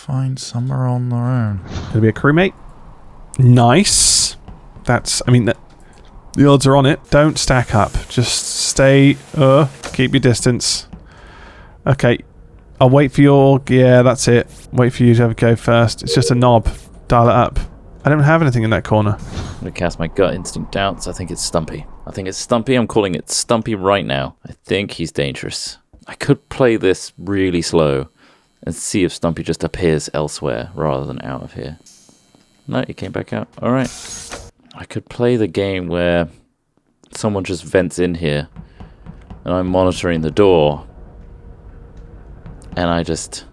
find somewhere on their own. It'll be a crewmate. Nice. The odds are on it. Don't stack up. Just stay, keep your distance. Okay. I'll wait for your... Yeah, that's it. Wait for you to go first. It's just a knob. Dial it up. I don't have anything in that corner. I'm going to cast my gut instinct doubts. I think it's Stumpy. I'm calling it Stumpy right now. I think he's dangerous. I could play this really slow and see if Stumpy just appears elsewhere rather than out of here. No, he came back out. All right. I could play the game where someone just vents in here and I'm monitoring the door and I just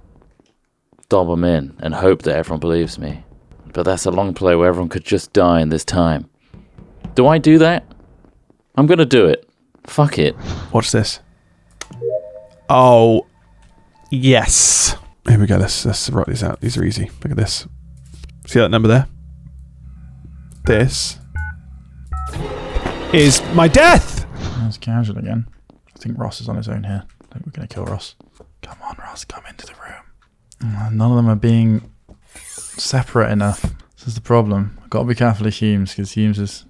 dob them in and hope that everyone believes me. But that's a long play where everyone could just die in this time. Do I do that? I'm going to do it. Fuck it. Watch this. Oh, yes. Here we go. Let's write these out. These are easy. Look at this. See that number there? This is my death. There's Casual again. I think Ross is on his own here. I think we're going to kill Ross. Come on, Ross. Come into the room. None of them are being separate enough. This is the problem. I've got to be careful of Humes because Humes has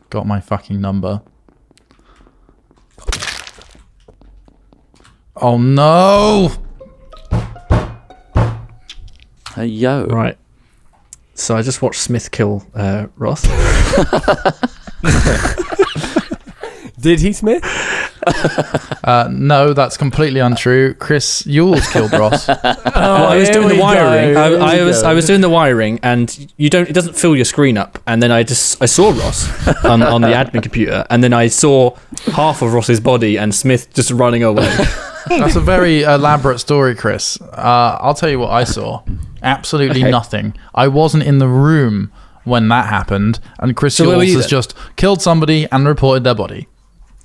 got my fucking number. Oh no! Hey, yo. Right. So I just watched Smith kill Ross. Did he, Smith? No, that's completely untrue. Chris Yules killed Ross. Well, I was doing the wiring. I was doing the wiring, and it doesn't fill your screen up. And then I saw Ross on the admin computer, and then I saw half of Ross's body and Smith just running away. That's a very elaborate story, Chris. I'll tell you what I saw. Absolutely nothing. I wasn't in the room when that happened, and Chris Yules has just killed somebody and reported their body.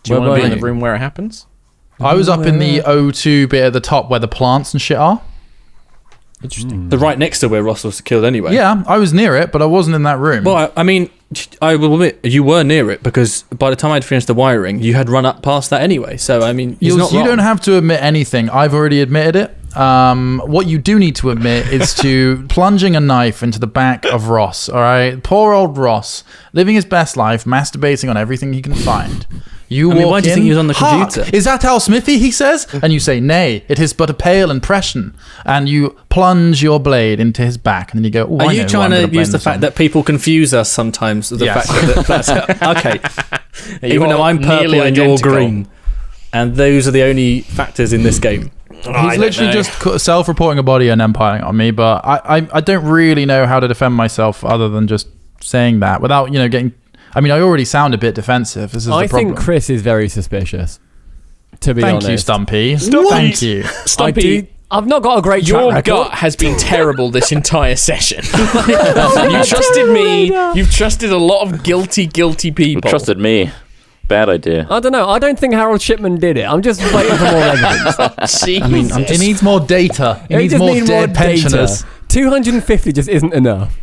Do you want to be in the room where it happens? I was up in the O2 bit at the top where the plants and shit are. Interesting. The right next to where Ross was killed anyway. Yeah, I was near it, but I wasn't in that room. Well, I mean, I will admit, you were near it because by the time I'd finished the wiring, you had run up past that anyway. So, I mean, you don't have to admit anything. I've already admitted it. What you do need to admit is to plunging a knife into the back of Ross, all right? Poor old Ross, living his best life, masturbating on everything he can find. Why do you think he was on the computer? Is that how Smithy, he says? And you say, nay, it is but a pale impression. And you plunge your blade into his back. And then you go, are you trying to use the fact that people confuse us sometimes with the fact that okay. Even though I'm purple and you're green. And those are the only factors in this game. He's literally just self-reporting a body and empiring on me, but I don't really know how to defend myself other than just saying that without, getting... I mean, I already sound a bit defensive. This is the problem. I think Chris is very suspicious, to be honest. Thank you, Stumpy. Thank you. Stumpy, I've not got a great track record. Your gut has been terrible this entire session. You trusted me. You've trusted a lot of guilty people. You trusted me. Bad idea. I don't know. I don't think Harold Shipman did it. I'm just waiting for more evidence. I mean, it needs more data. It needs more dead pensioners. 250 just isn't enough.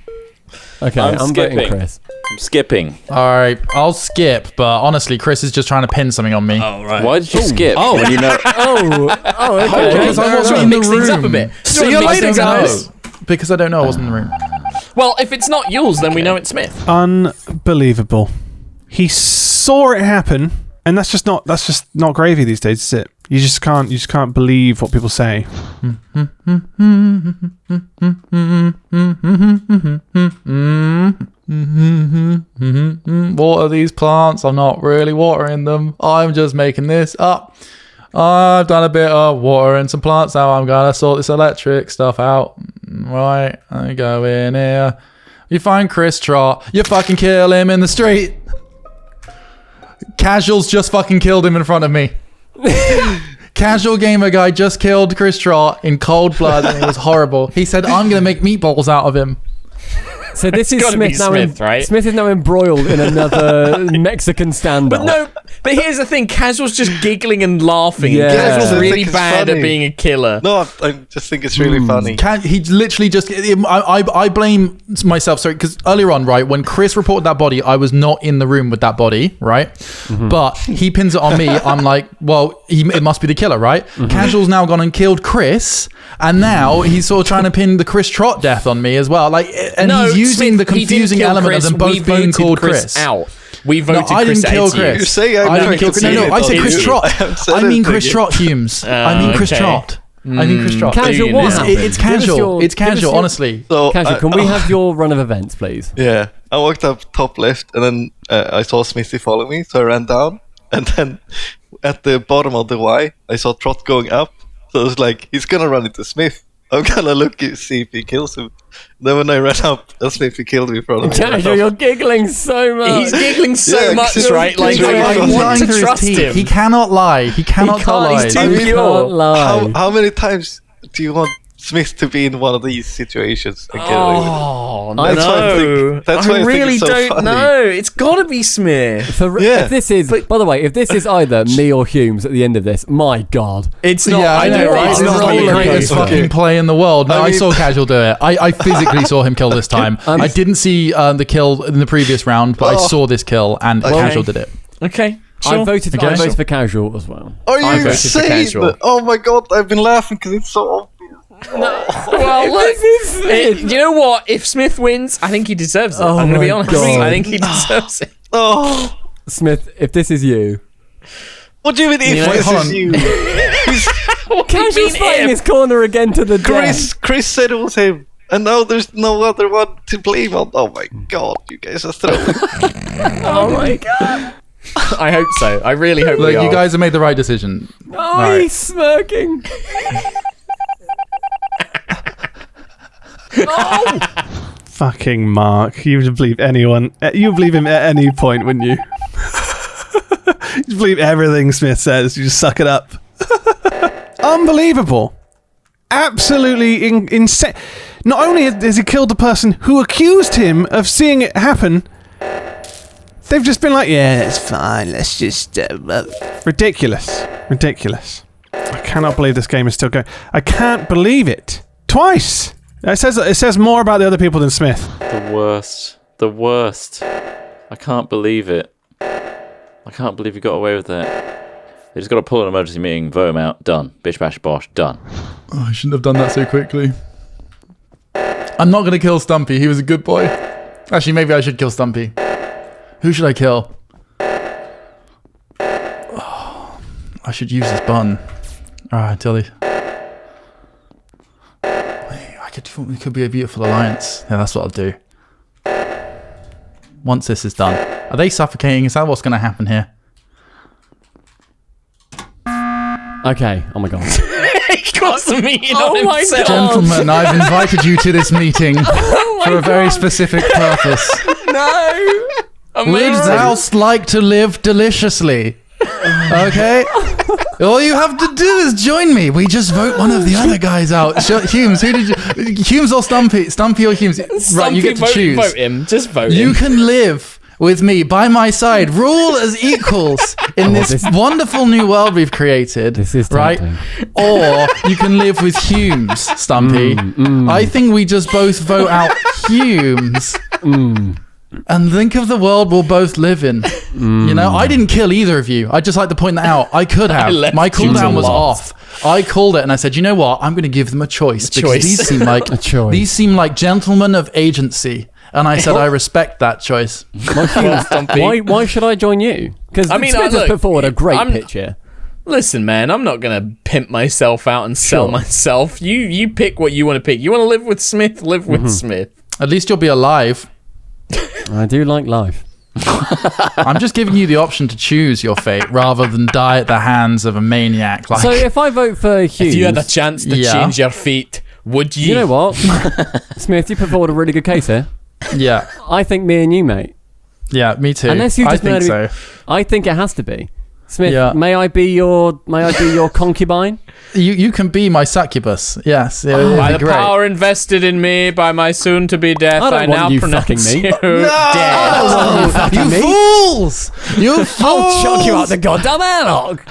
Okay, I'm voting Chris. I'm skipping. All right, I'll skip, but honestly, Chris is just trying to pin something on me. Oh, right. Why did you skip? Oh, when you know. Okay. Because I wasn't in the room. Up a bit. See you later, guys. Because I don't know, I wasn't in the room. Well, if it's not Yules, then we know it's Smith. Unbelievable. He saw it happen, and that's just not gravy these days, is it? You just can't believe what people say. Water these plants. I'm not really watering them. I'm just making this up. I've done a bit of watering some plants. Now I'm gonna sort this electric stuff out. Right, I go in here. You find Chris Trott. You fucking kill him in the street. Casuals just fucking killed him in front of me. Casual gamer guy just killed Chris Trott in cold blood, and it was horrible. He said, I'm going to make meatballs out of him. So this is gotta be Smith now. Smith, right? Smith is now embroiled in another Mexican standoff. But no, but here's the thing: Casual's just giggling and laughing. Yeah. Casual's I really think it's bad funny. at being a killer. No, I just think it's really funny. He literally just. I blame myself. Sorry, because earlier on, right, when Chris reported that body, I was not in the room with that body, right? But he pins it on me. I'm like, well, it must be the killer, right? Casual's now gone and killed Chris, and now he's sort of trying to pin the Chris Trott death on me as well. Like, and No, he's using Smith, the he didn't confusing kill element Chris. of them both We being voted called Chris. out. We voted No, I didn't Chris kill out to you. Chris. You say I didn't kill Chris. No, I said Chris Trott. I mean Chris Trott, Humes. I mean Chris okay. Trott. I mean Chris Trott. Casual, you what know? happened? It's Give us casual. your- It's give us casual, your- honestly. So, Casual, can we have your run of events, please? Yeah, I walked up top left, and then I saw Smithy follow me, so I ran down, and then at the bottom of the Y, I saw Trott going up. So I was like, he's gonna run into Smith. I'm gonna look to see if he kills him. Then when I ran up, Smithy killed me in front of me. Casual, you're giggling so much. He's giggling so Yeah, much, he's right? Like, really I funny. want to through his trust teeth. him. He cannot lie. He cannot tell can't, lies. he's too You pure. can't lie. How many times do you want Smith to be in one of these situations? And get away with it? Oh, That's why I think- that's why I I think really it's so don't funny. know. It's got to be Smith. Yeah. If this is, by the way, if this is either me or Humes at the end of this, my God. It's not. Yeah, I know, right? It's It's not not the really greatest crazy. fucking play in the world. No, I I mean- saw Casual do it. I physically saw him kill this time. I didn't see the kill in the previous round, but I saw this kill, and Casual did it. Okay. I Sure. voted Okay. for Casual as well. Are I you voted for insane? casual. Oh my god, I've been laughing because it's so obvious. Well, look. You know what? If Smith wins, I think he deserves it. Oh I'm going to be my honest. God. I think he deserves it. Oh, Smith, if this is you, what do you mean if know, this hold is on. you? What do you Casual's mean fighting if? his corner again to the death. Chris said it was him, and now there's no other one to blame on. Oh my god, you guys are throwing. Oh my god. I hope so. I really hope Look, we are. you guys have made the right decision. Oh, Right. he's smirking. Fucking Mark. You would believe anyone. You would believe him at any point, wouldn't you? You believe everything Smith says. You just suck it up. Unbelievable. Absolutely insane. Not only has he killed the person who accused him of seeing it happen, they've just been like, yeah, it's fine. Let's just... Ridiculous. Ridiculous. I cannot believe this game is still going. I can't believe it. Twice. It says more about the other people than Smith. The worst. The worst. I can't believe it. I can't believe you got away with that. They just got to pull an emergency meeting, vote him out, done. Bish bash bosh, done. Oh, I shouldn't have done that so quickly. I'm not going to kill Stumpy. He was a good boy. Actually, maybe I should kill Stumpy. Who should I kill? Oh, I should use this button. Alright, Tilly. It could be a beautiful alliance. Yeah, that's what I'll do. Once this is done. Are they suffocating? Is that what's going to happen here? Okay. Oh my God. He got the meeting Oh on my himself. God. Gentlemen, I've invited you to this meeting for a very specific purpose. No. Would thou like to live deliciously? Okay? All you have to do is join me. We just vote one of the other guys out. Humes, who did you... Humes or Stumpy? Stumpy or Humes? Right, you get to choose. Vote him. Just vote him. You can live with me by my side. Rule as equals in this wonderful new world we've created. This is right? tempting. Or you can live with Humes, Stumpy. I think we just both vote out Humes. And think of the world we'll both live in. You know, I didn't kill either of you. I'd just like to point that out. I could have. left My you cooldown to was last. off. I called it and I said, you know what? I'm going to give them a choice. Because these seem like these seem like gentlemen of agency. And I said, I respect that choice. Why should I join you? Because I mean, Smith has look, put forward a great I'm- pitch here. Listen, man, I'm not gonna pimp myself out and sell myself. You pick what you want to pick. You want to live with Smith? Live with Smith. At least you'll be alive. I do like life. I'm just giving you the option to choose your fate rather than die at the hands of a maniac. Like, So if I vote for Hughes, If you had the chance to Yeah. change your feet, would you? you know what, Smith, you put forward a really good case here. yeah, I think me and you, mate. yeah, me too. Unless you I just think murder- so. I think it has to be. Smith, Yeah. may I be your concubine? You can be my succubus. Yes. It would By be the great. power invested in me by my soon-to-be death, I don't I want now you pronounce fucking me. you dead. You fools! You fools! I'll chuck you out the goddamn airlock.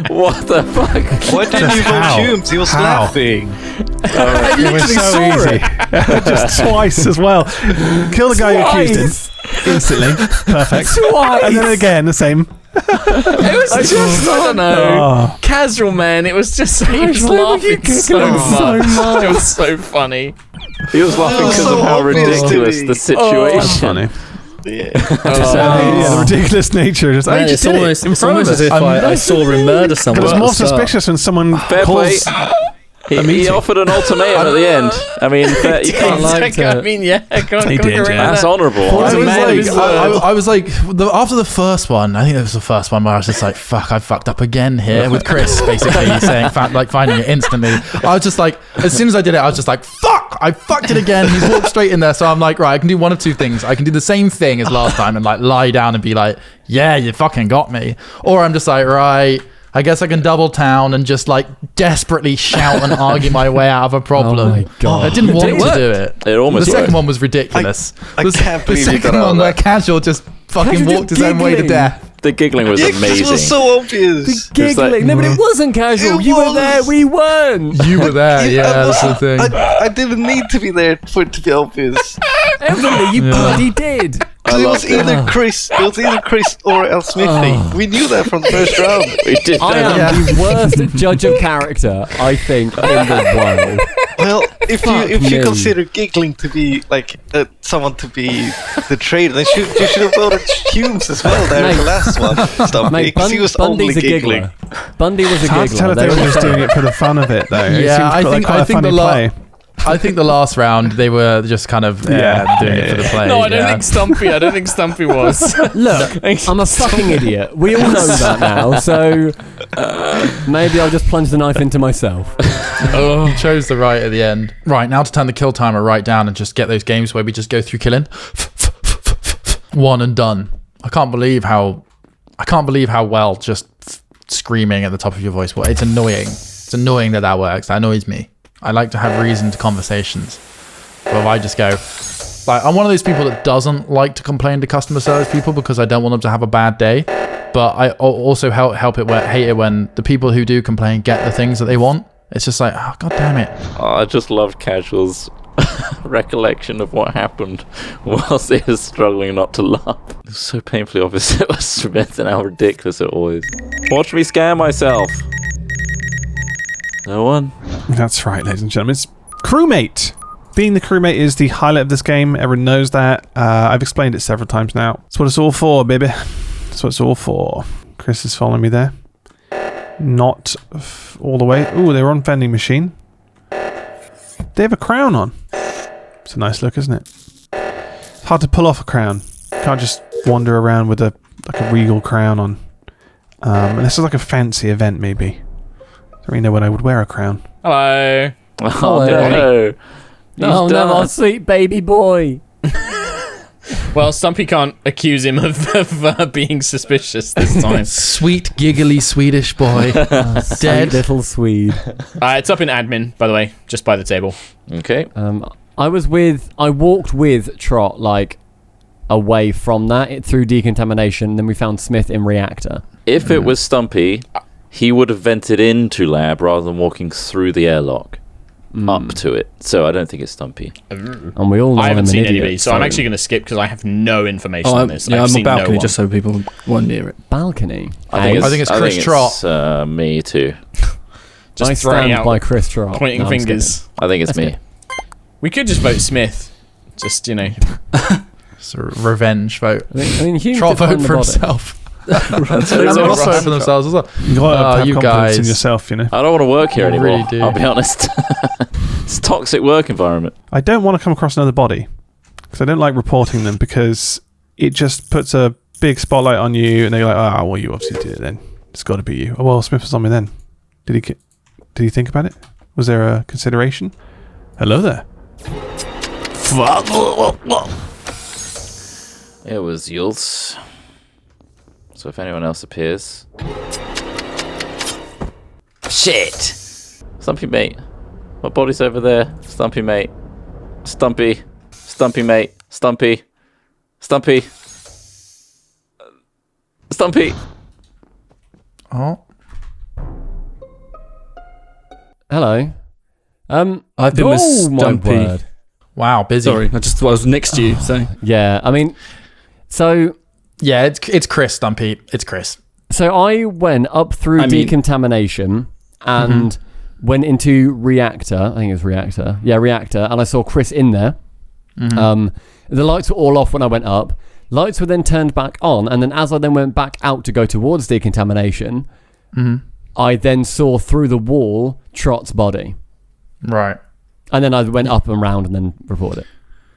What the fuck? Why didn't you vote How? Humes? He was How? laughing. It was so easy. Just twice as well. Kill the guy who accused him instantly. Perfect. Twice. And then again, the same. It was just, I don't know, Oh. casual, man. It was just, he was laughing so much. It was so funny. He was laughing because so of how obvious to ridiculous me. the situation. That's funny. Yeah. Yeah, the ridiculous nature. Just, Man, I just it's did almost, it. it's almost as if I saw him murder someone. But it's at more the start. suspicious when someone Fair play. calls. He offered an ultimatum at the end. I mean, you can't. liked I it. mean, yeah, can't He go did, around yeah. That's that. honourable. He's a man of his word. I was like, after the first one, I think it was the first one where I was just like, fuck, I fucked up again here with Chris, basically saying, finding it instantly. I was just like, as soon as I did it, I was just like, fuck, I fucked it again. He's walked straight in there. So I'm like, right, I can do one of two things. I can do the same thing as last time and like lie down and be like, yeah, you fucking got me. Or I'm just like, right, I guess I can double town and just like desperately shout and argue my way out of a problem. Oh my God. I didn't want Did it to work? do it. It almost The second worked. one was ridiculous. I can't believe you the got second out of one where that. Casual just fucking Casual walked his own way to giggling. death. The giggling was Yeah, 'cause amazing. it was so obvious. Giggling. No, but it wasn't casual. It You were was. there. We weren't. You were there, yeah, that's the thing. I didn't need to be there for it to be obvious. Evidently, you bloody did. Because it was either Chris, or El Smithy. We knew that from the first round. We did I know. am the worst judge of character, I think, in the world. Well, if Fuck you me. consider Giggling to be like someone to be the traitor, then you should have voted Humes as well there in the last one. Stumpy, Mate, because he was only Bundy's a giggling. giggler. Bundy was a It's hard to tell giggler. if they were just doing it for the fun of it, though. It Yeah, seemed I quite think- a I think funny the la- play. I think the last round they were just kind of doing it for the play. No, I don't yeah. think Stumpy was. Look, I'm a fucking idiot. We all know that now, so maybe I'll just plunge the knife into myself. He chose the right at the end. Right, now to turn the kill timer right down and just get those games where we just go through killing. One and done. I can't believe how well just screaming at the top of your voice. Well, it's annoying. It's annoying that works. That annoys me. I like to have reasoned conversations. But if I just go, like, I'm one of those people that doesn't like to complain to customer service people because I don't want them to have a bad day. But I also hate it when the people who do complain get the things that they want. It's just like, oh, god damn it. Oh, I just loved Casual's recollection of what happened whilst he was struggling not to laugh. It was so painfully obvious it was Smith and how ridiculous it was. Watch me scare myself. No one? That's right, ladies and gentlemen. It's crewmate. Being the crewmate is the highlight of this game. Everyone knows that. I've explained it several times now. That's what it's all for, baby. That's what it's all for. Chris is following me there. Not all the way. Ooh, they're on vending machine. They have a crown on. It's a nice look, isn't it? It's hard to pull off a crown. Can't just wander around with a regal crown on. And this is like a fancy event, maybe. Don't really know when I would wear a crown. Hello. Oh, no. Oh no, our sweet baby boy. Well, Stumpy can't accuse him of being suspicious this time. Sweet, giggly Swedish boy. Dead Dead. little Swede. It's up in admin, by the way, just by the table. Okay. I walked with Trot, like, away from that through decontamination. Then we found Smith in reactor. If it was Stumpy, he would have vented into lab rather than walking through the airlock up to it. So I don't think it's Stumpy. And we all know I haven't I'm an seen idiot, anybody, so I'm actually going to skip because I have no information on this. Yeah, I've I'm on seen balcony no one. just so people weren't near it. Balcony. I think it's Chris Trot. Me too. Just I throwing stand out by Chris Trot. pointing No, I'm just fingers. I think it's me. We could just vote Smith. Just, It's a revenge vote. kidding. I mean, Hume Trot did find vote the for body. himself. That's And Ross vote for themselves as well. You gotta have you confidence in guys. yourself, you know. I don't want to work here You anymore. really do. I'll be honest. It's a toxic work environment. I don't want to come across another body because I don't like reporting them because it just puts a big spotlight on you and they're like, oh, well, you obviously did it then. It's got to be you. Oh, well, Smith was on me then. Did he think about it? Was there a consideration? Hello there. It was Yules. So if anyone else appears... Shit! Stumpy mate. My body's over there. Stumpy mate. Stumpy. Stumpy mate. Stumpy. Stumpy. Stumpy. Oh. Hello. I've been with Stumpy. My word. Wow, busy. Sorry, I was next to you. So Yeah, I mean, so Yeah, it's Chris, Stumpy. It's Chris. I went up through decontamination and went into reactor. I think it was reactor. Yeah, reactor. And I saw Chris in there. The lights were all off when I went up. Lights were then turned back on. And then as I then went back out to go towards decontamination, I then saw through the wall Trot's body. Right. And then I went up and round and then reported it.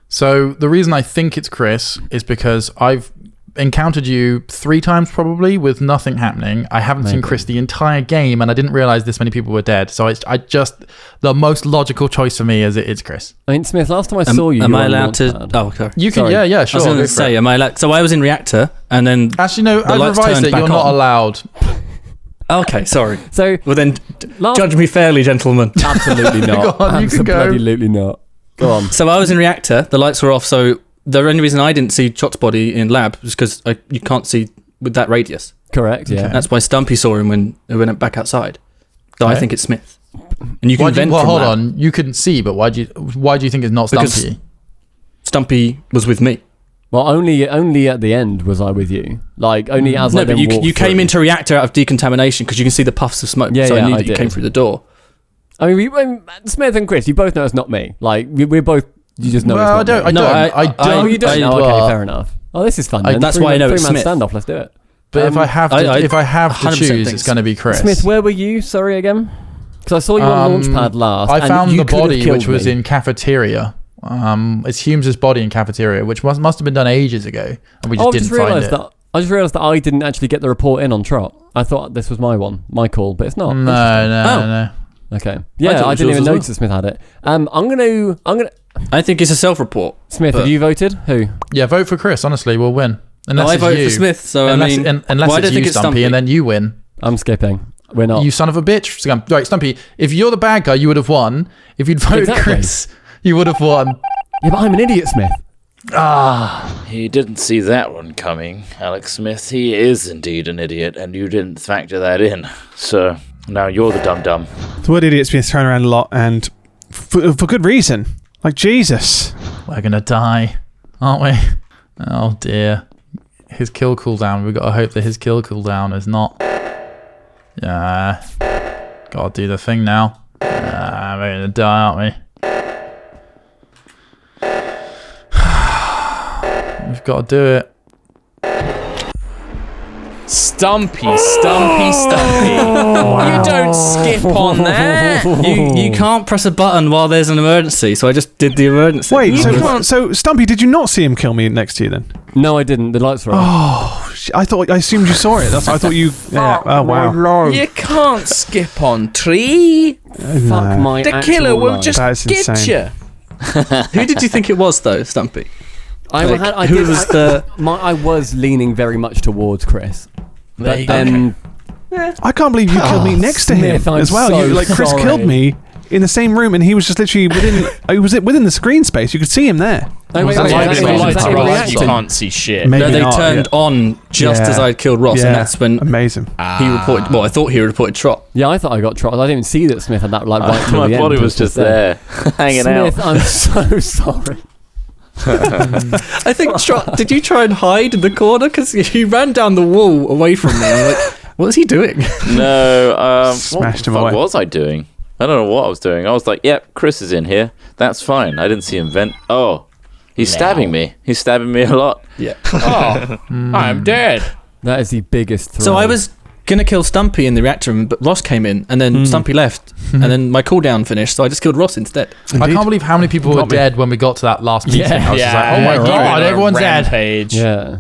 So the reason I think it's Chris is because I've encountered you 3 times probably with nothing happening. I haven't seen Chris the entire game, and I didn't realize this many people were dead. So the most logical choice for me is it's Chris. I mean, Smith, last time I saw you, am you I were on allowed to? Launchpad. Oh, okay. You can, Sorry. yeah, sure. I was going to say, am I allowed? So I was in reactor, and then Actually, no, the I've lights revised turned it. back You're not on. allowed. Okay, sorry. So Well then, last- judge me fairly, gentlemen. absolutely not. Go on, you can go. Absolutely not. Go on. So I was in reactor. The lights were off. So the only reason I didn't see Trot's body in lab was because you can't see with that radius. Correct. Yeah. That's why Stumpy saw him when he went back outside. So I Okay. think it's Smith. And you can vent from hold lab. on. You couldn't see, but why do you think it's not Because- Stumpy? Stumpy was with me. Well, only at the end was I with you. Like only as I No, then but you walked came through. into reactor out of decontamination because you can see the puffs of smoke. Yeah, so yeah, I knew I that you came did. through the door. I mean, Smith and Chris, you both know it's not me. Like we're both. You just know Well, it's not me. I No, don't. Oh, you don't. I- Oh, okay, but- fair enough. Oh, this is fun. Then. that's why I know it's three-man Smith. standoff. Let's do it. But if I have to, I if I have to 100% choose, think it's going to be Chris. Smith, where were you? Sorry again. Because I saw you on Launchpad last. I and found you the could have body, killed which was me. in cafeteria. It's Humes' body in cafeteria, which must have been done ages ago, and we just didn't find it. I just realised that I didn't actually get the report in on Trot. I thought this was my call, but it's not. No. Okay. thought Yeah, it I was didn't yours even as well. notice that Smith had it. I'm gonna. I think it's a self-report. Smith, But- have you voted? Who? Yeah, vote for Chris. Honestly, we'll win. Unless I it's voted you. for Smith, so unless, I mean, unless well, I it's don't you, think it's Stumpy, and then you win. I'm skipping. We're not. You son of a bitch. Right, Stumpy. If you're the bad guy, you would have won. If you'd voted Exactly. Chris, you would have won. Yeah, but I'm an idiot, Smith. He didn't see that one coming, Alex Smith. He is indeed an idiot, and you didn't factor that in. So now you're the dum-dum. The word idiot's been thrown around a lot, and for good reason. Like, Jesus. We're gonna die, aren't we? Oh dear. His kill cooldown. We've got to hope that his kill cooldown is not. Yeah. Gotta do the thing now. We're gonna die, aren't we? We've got to do it. Stumpy. You don't skip on that. You can't press a button while there's an emergency, so I just did the emergency. Wait, so Stumpy, did you not see him kill me next to you then? No, I didn't. The lights were off. I assumed you saw it. I thought you. Yeah. Oh wow. You can't skip on tree. Fuck my The actual killer will life. just That is get insane. you. Who did you think it was, though, Stumpy? I was leaning very much towards Chris. But then I can't believe you killed me next to him Smith, I'm as well. so Chris sorry. killed me in the same room, and he was just literally within. He was within the screen space. You could see him there. No, wait, That's wait, why that's they why lights that's are in off. reaction. You can't see shit. Maybe No, they not, turned on just Yeah. as I killed Ross, Yeah. and that's when Amazing. he reported. Well, I thought he reported Trot. Yeah, I thought I got trotted. I didn't even see that Smith had that right till My the end. body was just there, hanging Smith, out. I'm so sorry. I think Trot. Did you try and hide in the corner? Because he ran down the wall away from me. I'm like, what is he doing? No, Smashed what him the fuck away. was I doing? I don't know what I was doing. I was like, yep, Chris is in here. That's fine. I didn't see him vent. Oh, he's stabbing me. He's stabbing me a lot. Yeah. Oh, I'm dead. That is the biggest throw. So I was gonna kill Stumpy in the reactor room, but Ross came in, and then Stumpy left, and then my cooldown finished, so I just killed Ross instead. I can't believe how many people were dead when we got to that last meeting. I was just like, oh my you god, went on a everyone's dead. rampage. Yeah.